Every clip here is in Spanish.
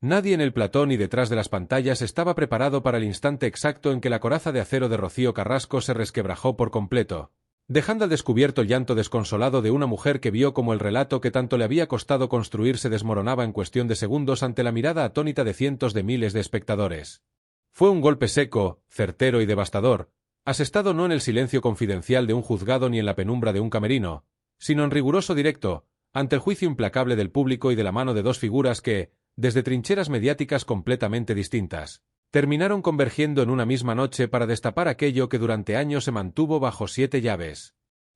Nadie en el plató ni detrás de las pantallas estaba preparado para el instante exacto en que la coraza de acero de Rocío Carrasco se resquebrajó por completo, dejando al descubierto el llanto desconsolado de una mujer que vio cómo el relato que tanto le había costado construir se desmoronaba en cuestión de segundos ante la mirada atónita de cientos de miles de espectadores. Fue un golpe seco, certero y devastador, asestado no en el silencio confidencial de un juzgado ni en la penumbra de un camerino, sino en riguroso directo, ante el juicio implacable del público y de la mano de dos figuras que, desde trincheras mediáticas completamente distintas, terminaron convergiendo en una misma noche para destapar aquello que durante años se mantuvo bajo 7 llaves.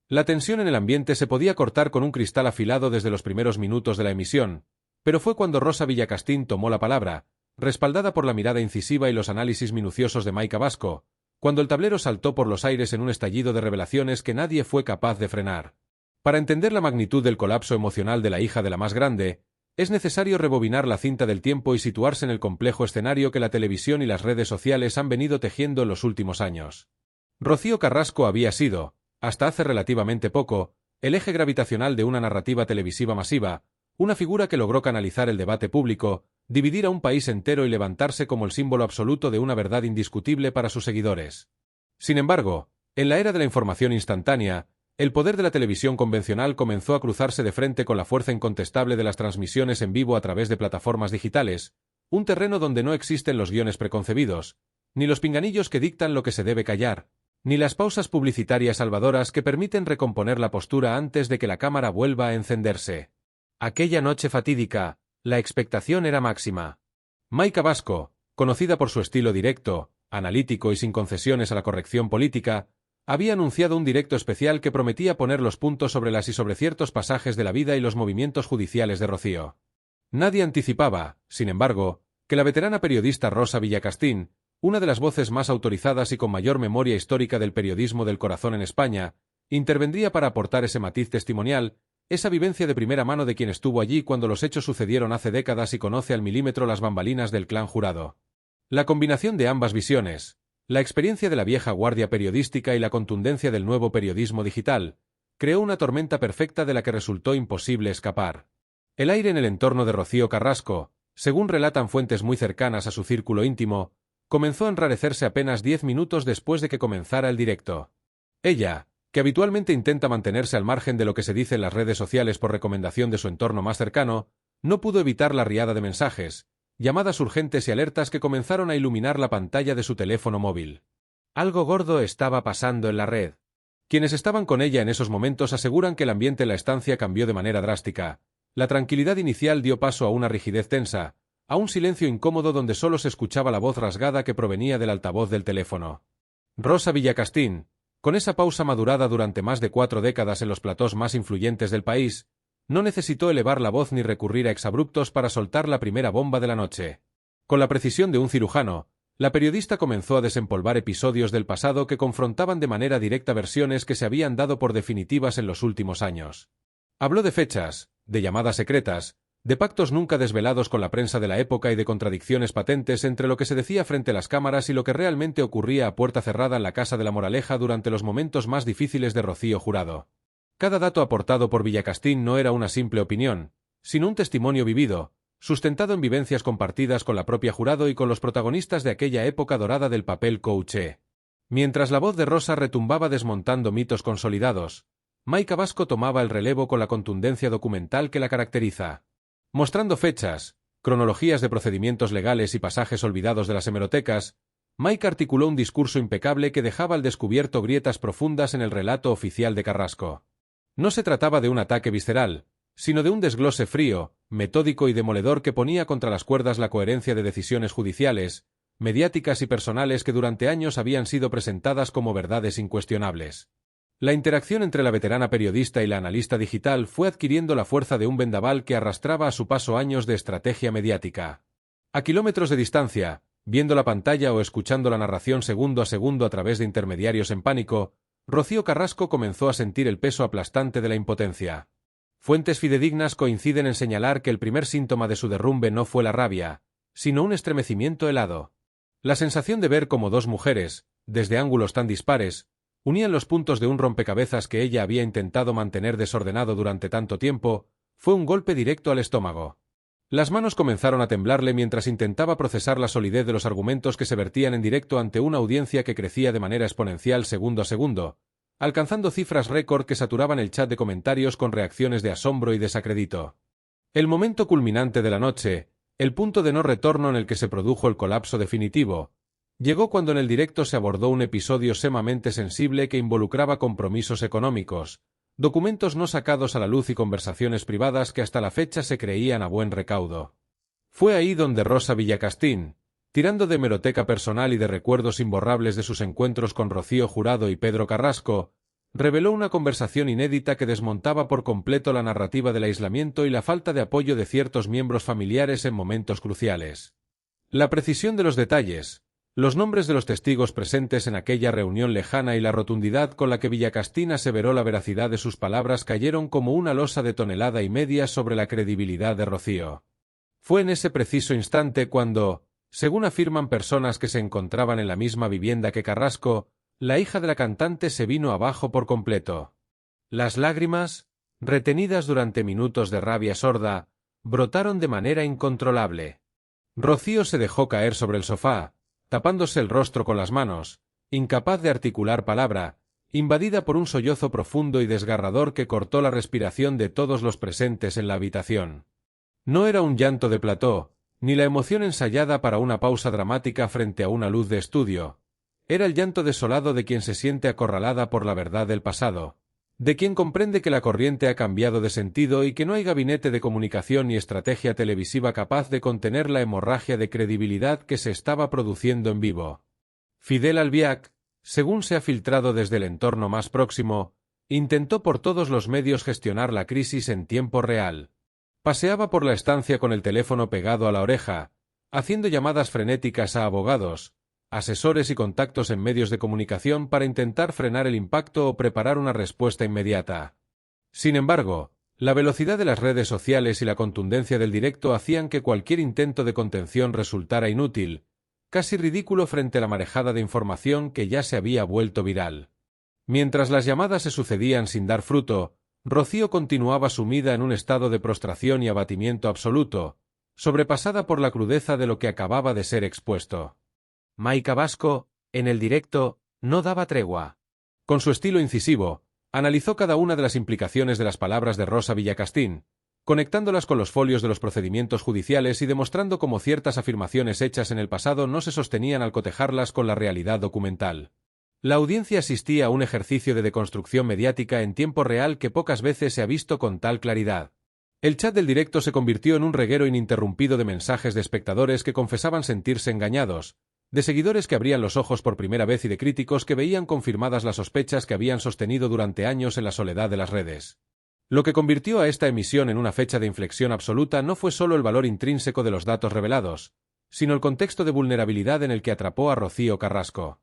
La tensión en el ambiente se podía cortar con un cristal afilado desde los primeros minutos de la emisión, pero fue cuando Rosa Villacastín tomó la palabra, respaldada por la mirada incisiva y los análisis minuciosos de Maika Vasco, cuando el tablero saltó por los aires en un estallido de revelaciones que nadie fue capaz de frenar. Para entender la magnitud del colapso emocional de la hija de la más grande, es necesario rebobinar la cinta del tiempo y situarse en el complejo escenario que la televisión y las redes sociales han venido tejiendo en los últimos años. Rocío Carrasco había sido, hasta hace relativamente poco, el eje gravitacional de una narrativa televisiva masiva, una figura que logró canalizar el debate público, dividir a un país entero y levantarse como el símbolo absoluto de una verdad indiscutible para sus seguidores. Sin embargo, en la era de la información instantánea, el poder de la televisión convencional comenzó a cruzarse de frente con la fuerza incontestable de las transmisiones en vivo a través de plataformas digitales, un terreno donde no existen los guiones preconcebidos, ni los pinganillos que dictan lo que se debe callar, ni las pausas publicitarias salvadoras que permiten recomponer la postura antes de que la cámara vuelva a encenderse. Aquella noche fatídica, la expectación era máxima. Maika Vasco, conocida por su estilo directo, analítico y sin concesiones a la corrección política, había anunciado un directo especial que prometía poner los puntos sobre las y sobre ciertos pasajes de la vida y los movimientos judiciales de Rocío. Nadie anticipaba, sin embargo, que la veterana periodista Rosa Villacastín, una de las voces más autorizadas y con mayor memoria histórica del periodismo del corazón en España, intervendría para aportar ese matiz testimonial, esa vivencia de primera mano de quien estuvo allí cuando los hechos sucedieron hace décadas y conoce al milímetro las bambalinas del clan Jurado. La combinación de ambas visiones, la experiencia de la vieja guardia periodística y la contundencia del nuevo periodismo digital, creó una tormenta perfecta de la que resultó imposible escapar. El aire en el entorno de Rocío Carrasco, según relatan fuentes muy cercanas a su círculo íntimo, comenzó a enrarecerse apenas 10 minutos después de que comenzara el directo. Ella, que habitualmente intenta mantenerse al margen de lo que se dice en las redes sociales por recomendación de su entorno más cercano, no pudo evitar la riada de mensajes, llamadas urgentes y alertas que comenzaron a iluminar la pantalla de su teléfono móvil. Algo gordo estaba pasando en la red. Quienes estaban con ella en esos momentos aseguran que el ambiente en la estancia cambió de manera drástica. La tranquilidad inicial dio paso a una rigidez tensa, a un silencio incómodo donde solo se escuchaba la voz rasgada que provenía del altavoz del teléfono. Rosa Villacastín, con esa pausa madurada durante más de 4 décadas en los platós más influyentes del país, no necesitó elevar la voz ni recurrir a exabruptos para soltar la primera bomba de la noche. Con la precisión de un cirujano, la periodista comenzó a desempolvar episodios del pasado que confrontaban de manera directa versiones que se habían dado por definitivas en los últimos años. Habló de fechas, de llamadas secretas, de pactos nunca desvelados con la prensa de la época y de contradicciones patentes entre lo que se decía frente a las cámaras y lo que realmente ocurría a puerta cerrada en la Casa de la Moraleja durante los momentos más difíciles de Rocío Jurado. Cada dato aportado por Villacastín no era una simple opinión, sino un testimonio vivido, sustentado en vivencias compartidas con la propia Jurado y con los protagonistas de aquella época dorada del papel Couché. Mientras la voz de Rosa retumbaba desmontando mitos consolidados, Maika Vasco tomaba el relevo con la contundencia documental que la caracteriza. Mostrando fechas, cronologías de procedimientos legales y pasajes olvidados de las hemerotecas, Maika articuló un discurso impecable que dejaba al descubierto grietas profundas en el relato oficial de Carrasco. No se trataba de un ataque visceral, sino de un desglose frío, metódico y demoledor que ponía contra las cuerdas la coherencia de decisiones judiciales, mediáticas y personales que durante años habían sido presentadas como verdades incuestionables. La interacción entre la veterana periodista y la analista digital fue adquiriendo la fuerza de un vendaval que arrastraba a su paso años de estrategia mediática. A kilómetros de distancia, viendo la pantalla o escuchando la narración segundo a segundo a través de intermediarios en pánico, Rocío Carrasco comenzó a sentir el peso aplastante de la impotencia. Fuentes fidedignas coinciden en señalar que el primer síntoma de su derrumbe no fue la rabia, sino un estremecimiento helado. La sensación de ver cómo dos mujeres, desde ángulos tan dispares, unían los puntos de un rompecabezas que ella había intentado mantener desordenado durante tanto tiempo, fue un golpe directo al estómago. Las manos comenzaron a temblarle mientras intentaba procesar la solidez de los argumentos que se vertían en directo ante una audiencia que crecía de manera exponencial segundo a segundo, alcanzando cifras récord que saturaban el chat de comentarios con reacciones de asombro y desacredito. El momento culminante de la noche, el punto de no retorno en el que se produjo el colapso definitivo, llegó cuando en el directo se abordó un episodio sumamente sensible que involucraba compromisos económicos, documentos no sacados a la luz y conversaciones privadas que hasta la fecha se creían a buen recaudo. Fue ahí donde Rosa Villacastín, tirando de hemeroteca personal y de recuerdos imborrables de sus encuentros con Rocío Jurado y Pedro Carrasco, reveló una conversación inédita que desmontaba por completo la narrativa del aislamiento y la falta de apoyo de ciertos miembros familiares en momentos cruciales. La precisión de los detalles, los nombres de los testigos presentes en aquella reunión lejana y la rotundidad con la que Villacastín aseveró la veracidad de sus palabras cayeron como una losa de 1,5 toneladas sobre la credibilidad de Rocío. Fue en ese preciso instante cuando, según afirman personas que se encontraban en la misma vivienda que Carrasco, la hija de la cantante se vino abajo por completo. Las lágrimas, retenidas durante minutos de rabia sorda, brotaron de manera incontrolable. Rocío se dejó caer sobre el sofá, tapándose el rostro con las manos, incapaz de articular palabra, invadida por un sollozo profundo y desgarrador que cortó la respiración de todos los presentes en la habitación. No era un llanto de plató, ni la emoción ensayada para una pausa dramática frente a una luz de estudio. Era el llanto desolado de quien se siente acorralada por la verdad del pasado, de quien comprende que la corriente ha cambiado de sentido y que no hay gabinete de comunicación ni estrategia televisiva capaz de contener la hemorragia de credibilidad que se estaba produciendo en vivo. Fidel Albiac, según se ha filtrado desde el entorno más próximo, intentó por todos los medios gestionar la crisis en tiempo real. Paseaba por la estancia con el teléfono pegado a la oreja, haciendo llamadas frenéticas a abogados, asesores y contactos en medios de comunicación para intentar frenar el impacto o preparar una respuesta inmediata. Sin embargo, la velocidad de las redes sociales y la contundencia del directo hacían que cualquier intento de contención resultara inútil, casi ridículo frente a la marejada de información que ya se había vuelto viral. Mientras las llamadas se sucedían sin dar fruto, Rocío continuaba sumida en un estado de prostración y abatimiento absoluto, sobrepasada por la crudeza de lo que acababa de ser expuesto. Maika Vasco, en el directo, no daba tregua. Con su estilo incisivo, analizó cada una de las implicaciones de las palabras de Rosa Villacastín, conectándolas con los folios de los procedimientos judiciales y demostrando cómo ciertas afirmaciones hechas en el pasado no se sostenían al cotejarlas con la realidad documental. La audiencia asistía a un ejercicio de deconstrucción mediática en tiempo real que pocas veces se ha visto con tal claridad. El chat del directo se convirtió en un reguero ininterrumpido de mensajes de espectadores que confesaban sentirse engañados, de seguidores que abrían los ojos por primera vez y de críticos que veían confirmadas las sospechas que habían sostenido durante años en la soledad de las redes. Lo que convirtió a esta emisión en una fecha de inflexión absoluta no fue solo el valor intrínseco de los datos revelados, sino el contexto de vulnerabilidad en el que atrapó a Rocío Carrasco.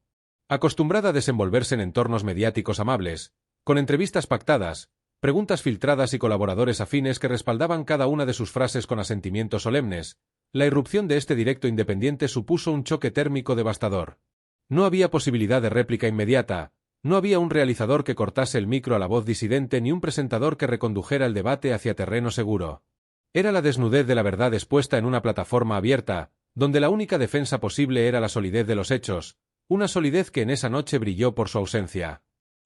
Acostumbrada a desenvolverse en entornos mediáticos amables, con entrevistas pactadas, preguntas filtradas y colaboradores afines que respaldaban cada una de sus frases con asentimientos solemnes, la irrupción de este directo independiente supuso un choque térmico devastador. No había posibilidad de réplica inmediata, no había un realizador que cortase el micro a la voz disidente ni un presentador que recondujera el debate hacia terreno seguro. Era la desnudez de la verdad expuesta en una plataforma abierta, donde la única defensa posible era la solidez de los hechos, una solidez que en esa noche brilló por su ausencia.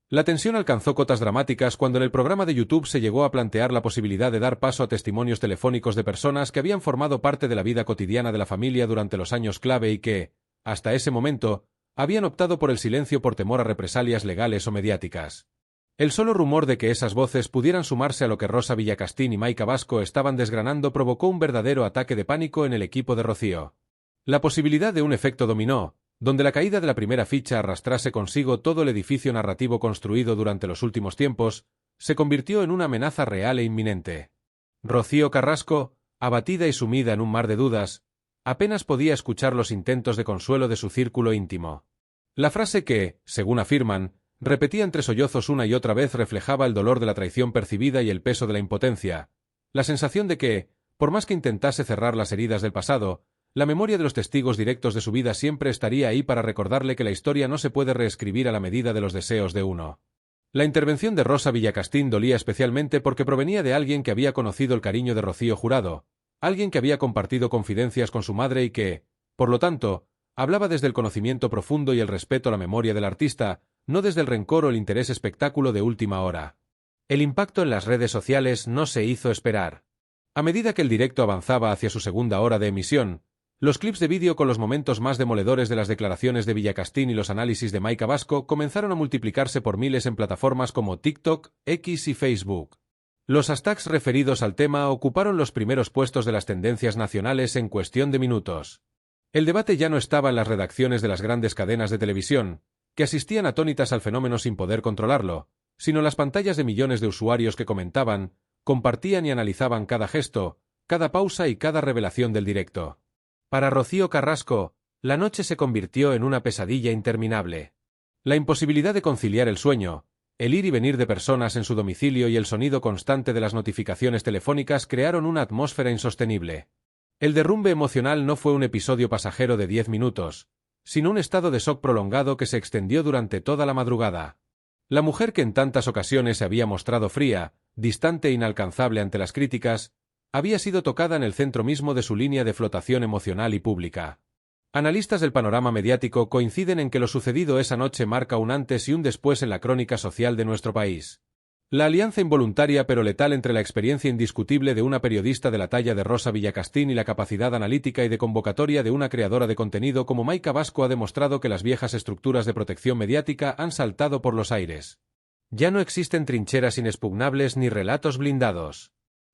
La tensión alcanzó cotas dramáticas cuando en el programa de YouTube se llegó a plantear la posibilidad de dar paso a testimonios telefónicos de personas que habían formado parte de la vida cotidiana de la familia durante los años clave y que, hasta ese momento, habían optado por el silencio por temor a represalias legales o mediáticas. El solo rumor de que esas voces pudieran sumarse a lo que Rosa Villacastín y Maika Vasco estaban desgranando provocó un verdadero ataque de pánico en el equipo de Rocío. La posibilidad de un efecto dominó, donde la caída de la primera ficha arrastrase consigo todo el edificio narrativo construido durante los últimos tiempos, se convirtió en una amenaza real e inminente. Rocío Carrasco, abatida y sumida en un mar de dudas, apenas podía escuchar los intentos de consuelo de su círculo íntimo. La frase que, según afirman, repetía entre sollozos una y otra vez reflejaba el dolor de la traición percibida y el peso de la impotencia, la sensación de que, por más que intentase cerrar las heridas del pasado, la memoria de los testigos directos de su vida siempre estaría ahí para recordarle que la historia no se puede reescribir a la medida de los deseos de uno. La intervención de Rosa Villacastín dolía especialmente porque provenía de alguien que había conocido el cariño de Rocío Jurado, alguien que había compartido confidencias con su madre y que, por lo tanto, hablaba desde el conocimiento profundo y el respeto a la memoria del artista, no desde el rencor o el interés espectáculo de última hora. El impacto en las redes sociales no se hizo esperar. A medida que el directo avanzaba hacia su segunda hora de emisión, los clips de vídeo con los momentos más demoledores de las declaraciones de Villacastín y los análisis de Maika Vasco comenzaron a multiplicarse por miles en plataformas como TikTok, X y Facebook. Los hashtags referidos al tema ocuparon los primeros puestos de las tendencias nacionales en cuestión de minutos. El debate ya no estaba en las redacciones de las grandes cadenas de televisión, que asistían atónitas al fenómeno sin poder controlarlo, sino en las pantallas de millones de usuarios que comentaban, compartían y analizaban cada gesto, cada pausa y cada revelación del directo. Para Rocío Carrasco, la noche se convirtió en una pesadilla interminable. La imposibilidad de conciliar el sueño, el ir y venir de personas en su domicilio y el sonido constante de las notificaciones telefónicas crearon una atmósfera insostenible. El derrumbe emocional no fue un episodio pasajero de 10 minutos, sino un estado de shock prolongado que se extendió durante toda la madrugada. La mujer que en tantas ocasiones se había mostrado fría, distante e inalcanzable ante las críticas, había sido tocada en el centro mismo de su línea de flotación emocional y pública. Analistas del panorama mediático coinciden en que lo sucedido esa noche marca un antes y un después en la crónica social de nuestro país. La alianza involuntaria pero letal entre la experiencia indiscutible de una periodista de la talla de Rosa Villacastín y la capacidad analítica y de convocatoria de una creadora de contenido como Maika Vasco ha demostrado que las viejas estructuras de protección mediática han saltado por los aires. Ya no existen trincheras inexpugnables ni relatos blindados.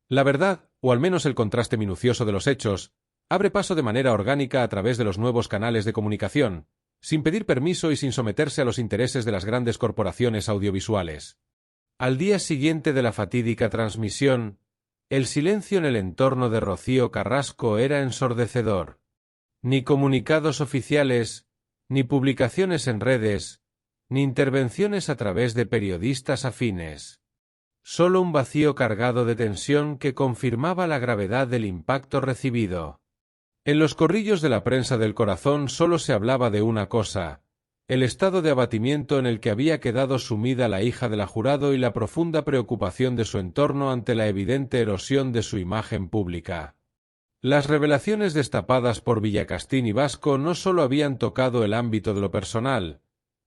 La verdad, o al menos el contraste minucioso de los hechos, abre paso de manera orgánica a través de los nuevos canales de comunicación, sin pedir permiso y sin someterse a los intereses de las grandes corporaciones audiovisuales. Al día siguiente de la fatídica transmisión, el silencio en el entorno de Rocío Carrasco era ensordecedor. Ni comunicados oficiales, ni publicaciones en redes, ni intervenciones a través de periodistas afines. Solo un vacío cargado de tensión que confirmaba la gravedad del impacto recibido. En los corrillos de la prensa del corazón solo se hablaba de una cosa: el estado de abatimiento en el que había quedado sumida la hija del jurado y la profunda preocupación de su entorno ante la evidente erosión de su imagen pública. Las revelaciones destapadas por Villacastín y Vasco no solo habían tocado el ámbito de lo personal,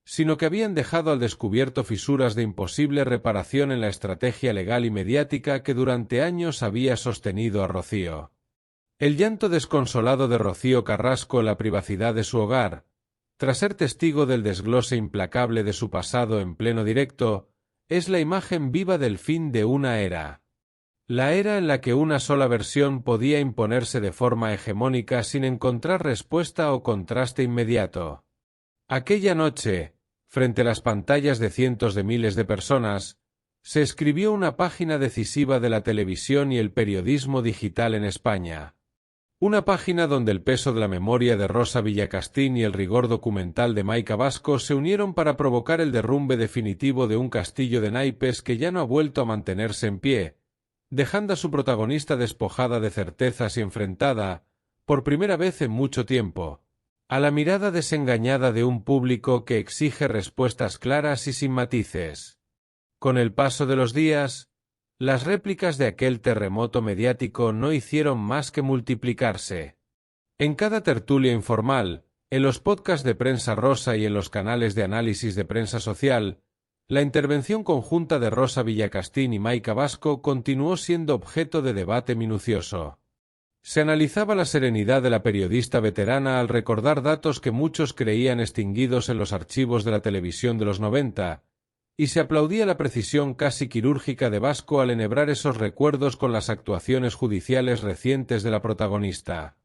sino que habían dejado al descubierto fisuras de imposible reparación en la estrategia legal y mediática que durante años había sostenido a Rocío. El llanto desconsolado de Rocío Carrasco en la privacidad de su hogar, tras ser testigo del desglose implacable de su pasado en pleno directo, es la imagen viva del fin de una era. La era en la que una sola versión podía imponerse de forma hegemónica sin encontrar respuesta o contraste inmediato. Aquella noche, frente a las pantallas de cientos de miles de personas, se escribió una página decisiva de la televisión y el periodismo digital en España. Una página donde el peso de la memoria de Rosa Villacastín y el rigor documental de Maika Vasco se unieron para provocar el derrumbe definitivo de un castillo de naipes que ya no ha vuelto a mantenerse en pie, dejando a su protagonista despojada de certezas y enfrentada, por primera vez en mucho tiempo, a la mirada desengañada de un público que exige respuestas claras y sin matices. Con el paso de los días, las réplicas de aquel terremoto mediático no hicieron más que multiplicarse. En cada tertulia informal, en los podcasts de Prensa Rosa y en los canales de análisis de prensa social, la intervención conjunta de Rosa Villacastín y Maika Vasco continuó siendo objeto de debate minucioso. Se analizaba la serenidad de la periodista veterana al recordar datos que muchos creían extinguidos en los archivos de la televisión de los 90, y se aplaudía la precisión casi quirúrgica de Vasco al enhebrar esos recuerdos con las actuaciones judiciales recientes de la protagonista.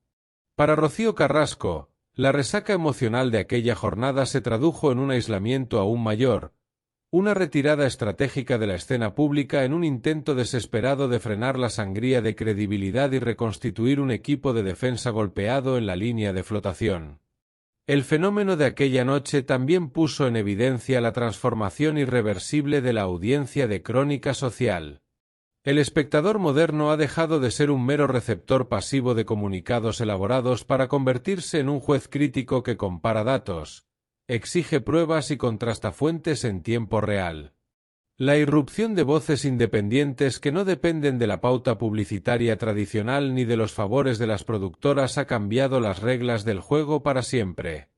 Para Rocío Carrasco, la resaca emocional de aquella jornada se tradujo en un aislamiento aún mayor, una retirada estratégica de la escena pública en un intento desesperado de frenar la sangría de credibilidad y reconstituir un equipo de defensa golpeado en la línea de flotación. El fenómeno de aquella noche también puso en evidencia la transformación irreversible de la audiencia de crónica social. El espectador moderno ha dejado de ser un mero receptor pasivo de comunicados elaborados para convertirse en un juez crítico que compara datos, exige pruebas y contrasta fuentes en tiempo real. La irrupción de voces independientes que no dependen de la pauta publicitaria tradicional ni de los favores de las productoras ha cambiado las reglas del juego para siempre.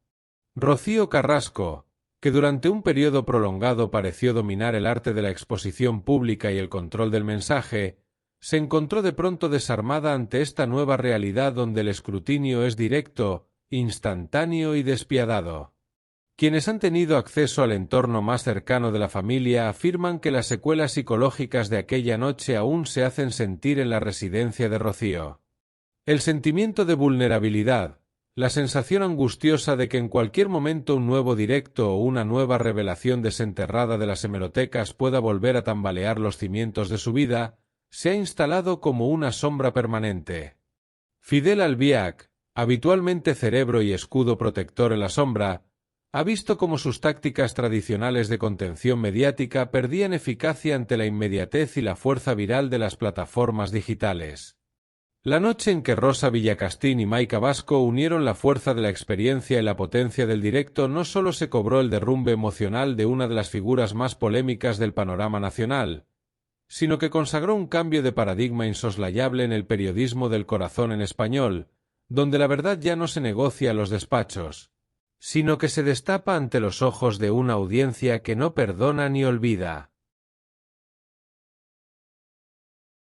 Rocío Carrasco, que durante un periodo prolongado pareció dominar el arte de la exposición pública y el control del mensaje, se encontró de pronto desarmada ante esta nueva realidad donde el escrutinio es directo, instantáneo y despiadado. Quienes han tenido acceso al entorno más cercano de la familia afirman que las secuelas psicológicas de aquella noche aún se hacen sentir en la residencia de Rocío. El sentimiento de vulnerabilidad, la sensación angustiosa de que en cualquier momento un nuevo directo o una nueva revelación desenterrada de las hemerotecas pueda volver a tambalear los cimientos de su vida, se ha instalado como una sombra permanente. Fidel Albiac, habitualmente cerebro y escudo protector en la sombra, ha visto cómo sus tácticas tradicionales de contención mediática perdían eficacia ante la inmediatez y la fuerza viral de las plataformas digitales. La noche en que Rosa Villacastín y Maika Vasco unieron la fuerza de la experiencia y la potencia del directo no solo se cobró el derrumbe emocional de una de las figuras más polémicas del panorama nacional, sino que consagró un cambio de paradigma insoslayable en el periodismo del corazón en español, donde la verdad ya no se negocia a los despachos, sino que se destapa ante los ojos de una audiencia que no perdona ni olvida.